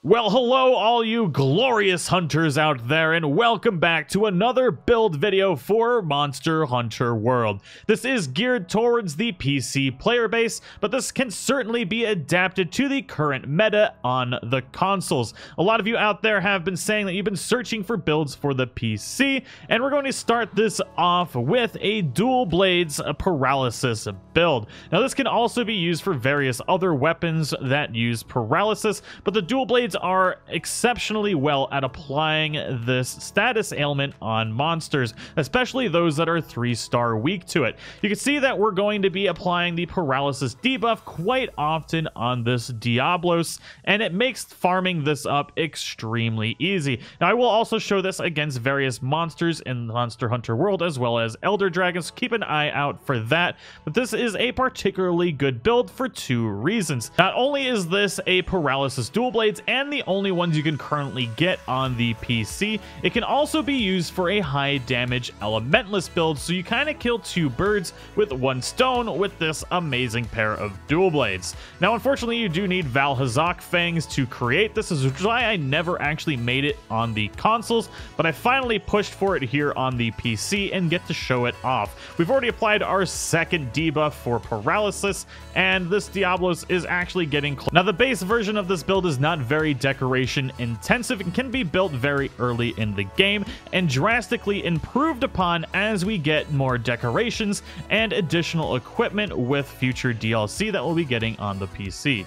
Well, hello all you glorious hunters out there, and welcome back to another build video for Monster Hunter World. This is geared towards the PC player base, but this can certainly be adapted to the current meta on the consoles. A lot of you out there have been saying that you've been searching for builds for the PC, and we're going to start this off with a dual blades paralysis build. Now, this can also be used for various other weapons that use paralysis, but the dual blades are exceptionally well at applying this status ailment on monsters, especially those that are 3-star weak to it. You can see that we're going to be applying the paralysis debuff quite often on this Diablos, and it makes farming this up extremely easy. Now, I will also show this against various monsters in Monster Hunter World as well as Elder Dragons. Keep an eye out for that, but this is a particularly good build for two reasons. Not only is this a paralysis dual blades and the only ones you can currently get on the PC, it can also be used for a high damage Elementless build, so you kind of kill two birds with one stone with this amazing pair of dual blades. Now, unfortunately, you do need Valhazak fangs to create this, is why I never actually made it on the consoles, but I finally pushed for it here on the PC and get to show it off. We've already applied our second debuff for paralysis, and this Diablos is actually getting close. Now, the base version of this build is not very decoration intensive and can be built very early in the game and drastically improved upon as we get more decorations and additional equipment with future DLC that we'll be getting on the PC.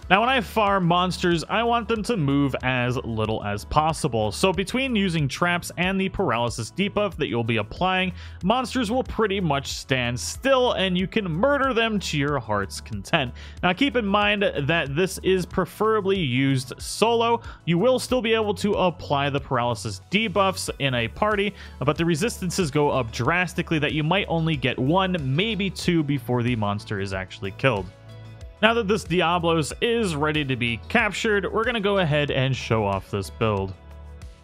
Now, when I farm monsters, I want them to move as little as possible. So between using traps and the paralysis debuff that you'll be applying, monsters will pretty much stand still and you can murder them to your heart's content. Now, keep in mind that this is preferably used solo. You will still be able to apply the paralysis debuffs in a party, but the resistances go up drastically that you might only get one, maybe two before the monster is actually killed. Now that this Diablos is ready to be captured, we're going to go ahead and show off this build.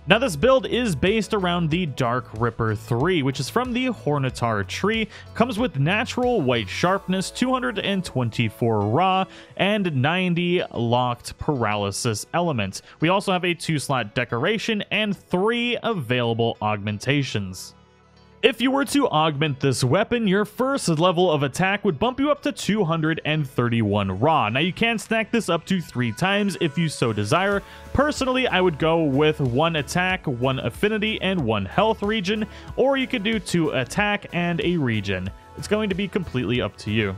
Now, this build is based around the Dark Ripper 3, which is from the Hornitar tree, comes with natural white sharpness, 224 raw, and 90 locked paralysis elements. We also have a 2-slot decoration and 3 available augmentations. If you were to augment this weapon, your first level of attack would bump you up to 231 raw. Now, you can stack this up to 3 times if you so desire. Personally, I would go with 1 attack, 1 affinity, and 1 health regen, or you could do 2 attack and a regen. It's going to be completely up to you.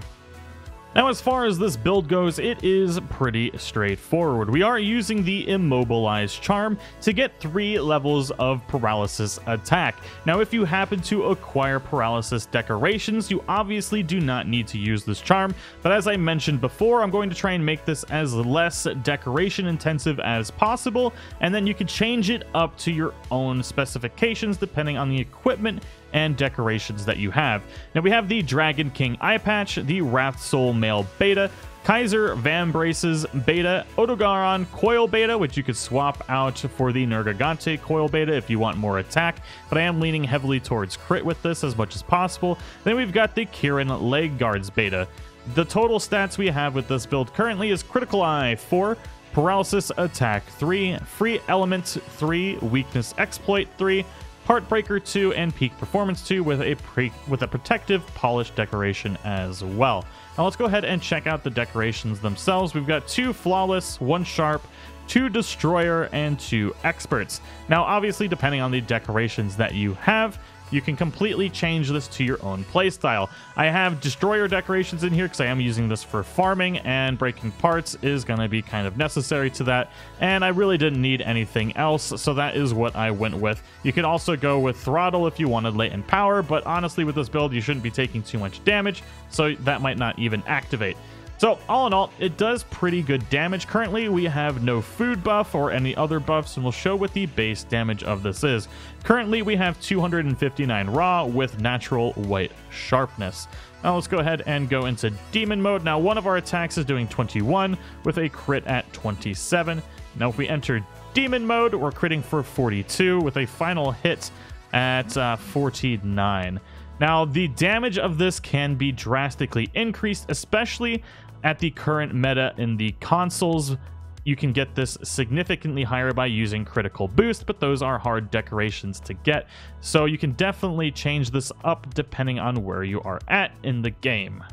Now, as far as this build goes, it is pretty straightforward. We are using the Immobilize charm to get 3 levels of paralysis attack. Now, if you happen to acquire paralysis decorations, you obviously do not need to use this charm, but as I mentioned before, I'm going to try and make this as less decoration intensive as possible, and then you can change it up to your own specifications depending on the equipment and decorations that you have. Now, we have the Dragon King eye patch, the Wrath Soul male beta, Kaiser Van Braces beta, Odogaron coil beta, which you could swap out for the Nergigante coil beta if you want more attack, but I am leaning heavily towards crit with this as much as possible. Then we've got the Kirin leg guards beta. The total stats we have with this build currently is Critical Eye 4, Paralysis Attack 3, Free Element 3, Weakness Exploit 3, Heartbreaker 2, and Peak Performance 2 with a protective polish decoration as well. Now, let's go ahead and check out the decorations themselves. We've got 2 Flawless, 1 Sharp, 2 Destroyer, and 2 Experts. Now, obviously, depending on the decorations that you have, you can completely change this to your own playstyle. I have Destroyer decorations in here because I am using this for farming, and breaking parts is going to be kind of necessary to that, and I really didn't need anything else, so that is what I went with. You could also go with Throttle if you wanted latent power, but honestly, with this build, you shouldn't be taking too much damage, so that might not even activate. So, all in all, it does pretty good damage. Currently, we have no food buff or any other buffs, and we'll show what the base damage of this is. Currently, we have 259 raw with natural white sharpness. Now, let's go ahead and go into demon mode. Now, one of our attacks is doing 21 with a crit at 27. Now, if we enter demon mode, we're critting for 42 with a final hit at 49. Now, the damage of this can be drastically increased, especially at the current meta in the consoles you can get this significantly higher by using critical boost, but those are hard decorations to get. So you can definitely change this up depending on where you are at in the game.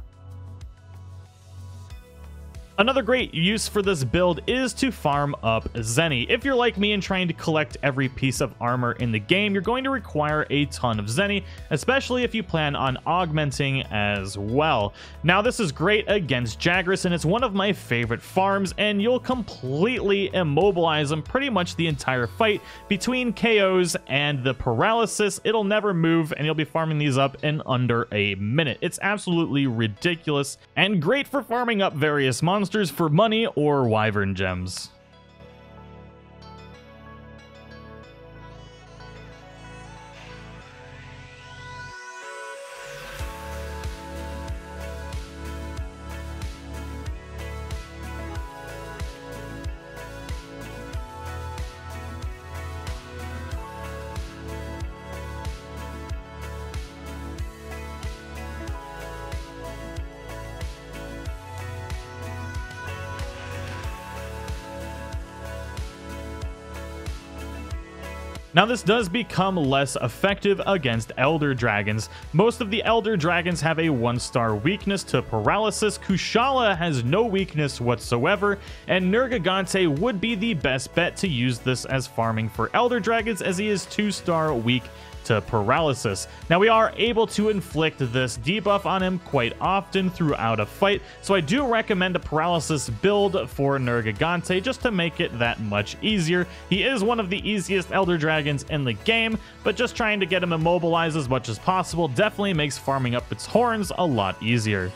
Another great use for this build is to farm up Zenny. If you're like me and trying to collect every piece of armor in the game, you're going to require a ton of Zenny, especially if you plan on augmenting as well. Now, this is great against Jagras, and it's one of my favorite farms, and you'll completely immobilize them pretty much the entire fight. Between KOs and the paralysis, it'll never move, and you'll be farming these up in under a minute. It's absolutely ridiculous, and great for farming up various monsters for money or wyvern gems. Now, this does become less effective against Elder Dragons. Most of the Elder Dragons have a 1-star weakness to paralysis. Kushala has no weakness whatsoever, and Nergigante would be the best bet to use this as farming for Elder Dragons, as he is 2-star weak to paralysis. Now, we are able to inflict this debuff on him quite often throughout a fight, so I do recommend a paralysis build for Nergigante just to make it that much easier. He is one of the easiest Elder Dragons in the game, but just trying to get him immobilized as much as possible definitely makes farming up its horns a lot easier.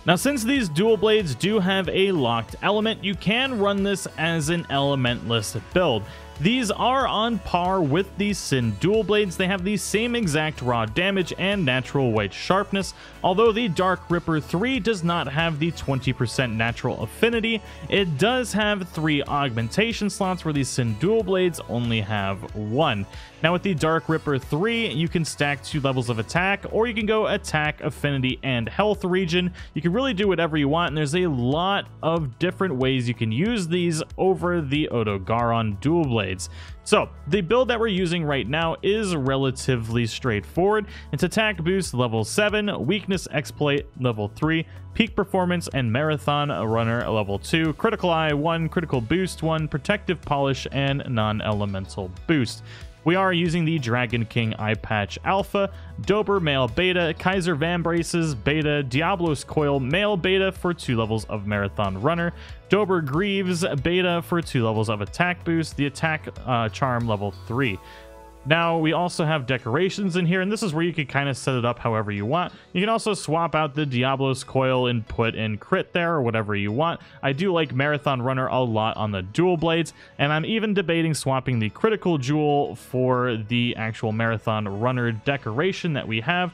Now, since these dual blades do have a locked element, you can run this as an Elementless build. These are on par with the Sin dual blades. They have the same exact raw damage and natural white sharpness. Although the Dark Ripper 3 does not have the 20% natural affinity, it does have 3 augmentation slots where the Sin dual blades only have 1. Now, with the Dark Ripper 3, you can stack 2 levels of attack, or you can go attack, affinity, and health region. You can really do whatever you want, and there's a lot of different ways you can use these over the Odogaron dual blades. So, the build that we're using right now is relatively straightforward. It's attack boost level 7, weakness exploit level 3, peak performance and marathon runner level 2, critical eye 1, critical boost 1, protective polish, and non-elemental boost. We are using the Dragon King Eye Patch Alpha, Dober Male Beta, Kaiser Vambraces Beta, Diablos Coil Male Beta for 2 levels of Marathon Runner, Dober Greaves Beta for 2 levels of Attack Boost, the Attack Charm level 3. Now, we also have decorations in here, and this is where you can kind of set it up however you want. You can also swap out the Diablos Coil and put in crit there, or whatever you want. I do like Marathon Runner a lot on the dual blades, and I'm even debating swapping the critical jewel for the actual Marathon Runner decoration that we have,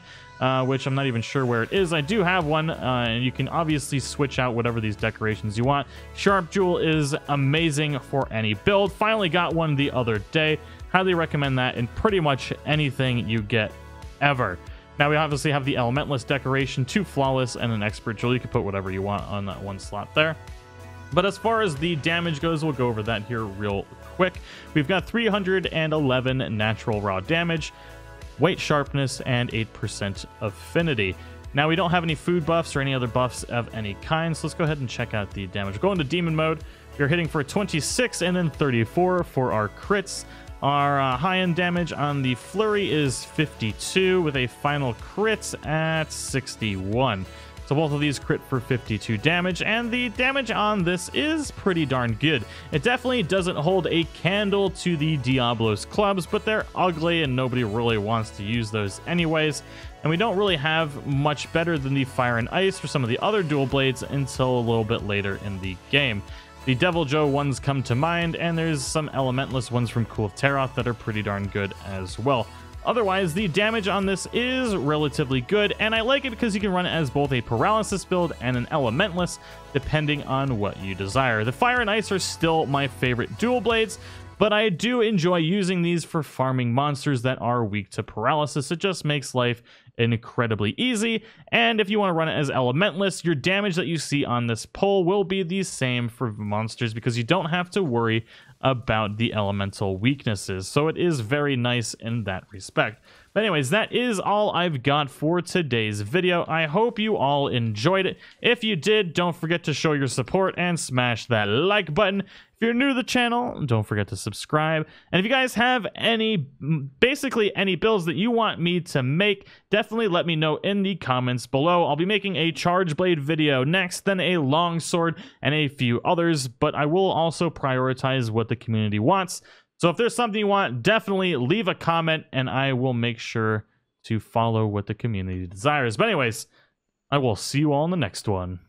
which I'm not even sure where it is. I do have one, and you can obviously switch out whatever these decorations you want. Sharp Jewel is amazing for any build. Finally got one the other day. Highly recommend that in pretty much anything you get ever. Now, we obviously have the Elementless decoration, 2 Flawless, and an Expert Jewel. You can put whatever you want on that one slot there. But as far as the damage goes, we'll go over that here real quick. We've got 311 natural raw damage, weight sharpness, and 8% affinity. Now, we don't have any food buffs or any other buffs of any kind, so let's go ahead and check out the damage. Go into demon mode. You're hitting for 26 and then 34 for our crits. Our high-end damage on the Flurry is 52 with a final crit at 61. So So both of these crit for 52 damage, and the damage on this is pretty darn good. It definitely doesn't hold a candle to the Diablo's clubs, but they're ugly and nobody really wants to use those anyways. And we don't really have much better than the Fire and Ice for some of the other dual blades until a little bit later in the game. The Devil Joe ones come to mind, and there's some Elementless ones from Cool of Teroth that are pretty darn good as well. Otherwise, the damage on this is relatively good, and I like it because you can run it as both a Paralysis build and an Elementless, depending on what you desire. The Fire and Ice are still my favorite dual blades, but I do enjoy using these for farming monsters that are weak to Paralysis. It just makes life incredibly easy, and if you want to run it as Elementless, your damage that you see on this pull will be the same for monsters because you don't have to worry about the elemental weaknesses, so it is very nice in that respect. But anyways, that is all I've got for today's video. I hope you all enjoyed it. If you did, don't forget to show your support and smash that like button. If you're new to the channel, don't forget to subscribe. And if you guys have basically any builds that you want me to make, definitely let me know in the comments below. I'll be making a Charge Blade video next, then a Longsword, and a few others, but I will also prioritize what the community wants. So if there's something you want, definitely leave a comment, and I will make sure to follow what the community desires. But anyways, I will see you all in the next one.